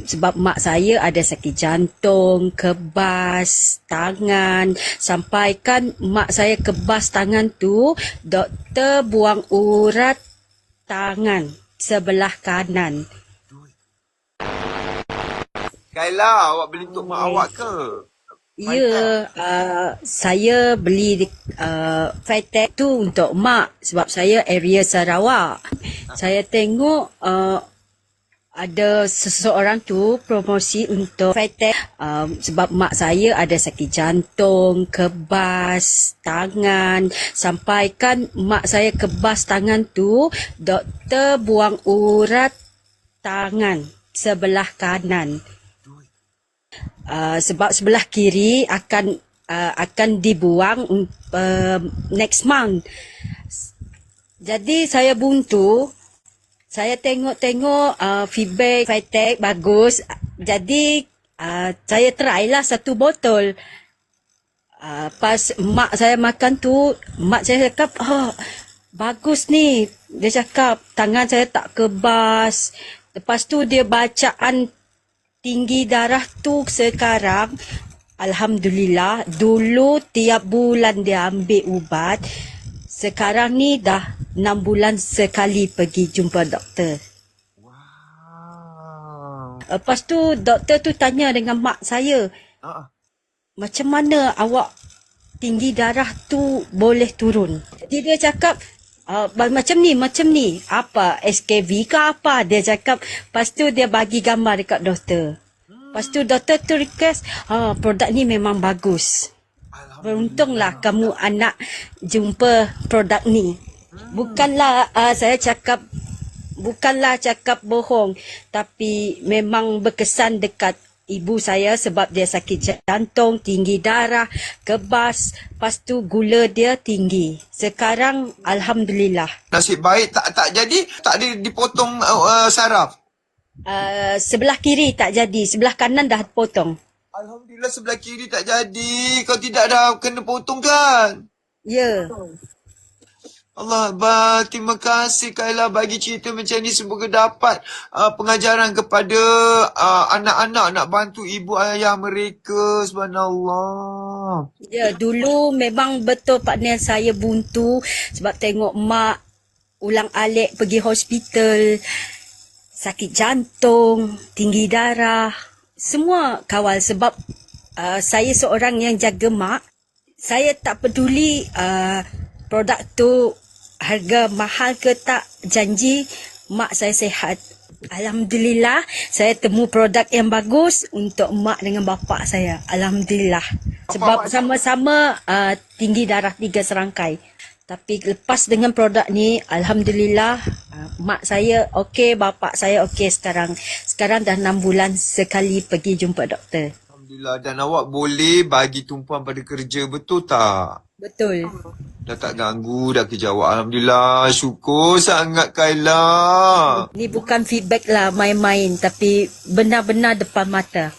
sebab mak saya ada sakit jantung, kebas tangan. Sampaikan mak saya kebas tangan tu, doktor buang urat tangan sebelah kanan. Kayla, awak beli untuk mak awak ke? Ya, saya beli Fitech tu untuk mak sebab saya area Sarawak. Saya tengok ada seseorang tu promosi untuk Fitech sebab mak saya ada sakit jantung, kebas tangan. Sampaikan mak saya kebas tangan tu, doktor buang urat tangan sebelah kanan. Sebab sebelah kiri akan dibuang next month. Jadi saya buntu, saya tengok feedback Fitech bagus. Jadi saya try lah 1 botol. Pas mak saya makan tu, mak saya cakap, bagus ni. Dia cakap tangan saya tak kebas. Lepas tu dia bacaan tinggi darah tu sekarang, alhamdulillah, dulu tiap bulan dia ambil ubat. Sekarang ni dah 6 bulan sekali pergi jumpa doktor. Wow. Lepas tu doktor tu tanya dengan mak saya, macam mana awak tinggi darah tu boleh turun? Jadi dia cakap, macam ni, apa SKV ke apa? Dia cakap, lepas tu dia bagi gambar dekat doktor. Lepas tu doktor tu request, produk ni memang bagus. Beruntunglah kamu anak jumpa produk ni. Bukanlah cakap bohong, tapi memang berkesan dekat ibu saya sebab dia sakit jantung, tinggi darah, kebas, lepas tu gula dia tinggi. Sekarang alhamdulillah. Nasib baik tak jadi, tak dipotong saraf. Sebelah kiri tak jadi, sebelah kanan dah potong. Alhamdulillah sebelah kiri tak jadi. Kalau tidak dah kena potong kan? Ya. Allah, terima kasih Kayla bagi cerita macam ni. Semoga dapat pengajaran kepada anak-anak nak bantu ibu ayah mereka. Subhanallah. Ya, dulu memang betul partner saya buntu sebab tengok mak ulang-alik pergi hospital, sakit jantung, tinggi darah, semua kawal sebab saya seorang yang jaga mak. Saya tak peduli produk tu harga mahal ke tak, janji mak saya sihat. Alhamdulillah, saya temu produk yang bagus untuk mak dengan bapa saya. Alhamdulillah. Sebab sama-sama tinggi darah 3 serangkai. Tapi lepas dengan produk ni, alhamdulillah, mak saya okey, bapa saya okey sekarang. Sekarang dah 6 bulan sekali pergi jumpa doktor. Alhamdulillah. Dan awak boleh bagi tumpuan pada kerja, betul tak? Betul. Dah tak ganggu dah kerja awak. Alhamdulillah. Syukur sangat Kayla. Ni bukan feedback lah main-main, tapi benar-benar depan mata.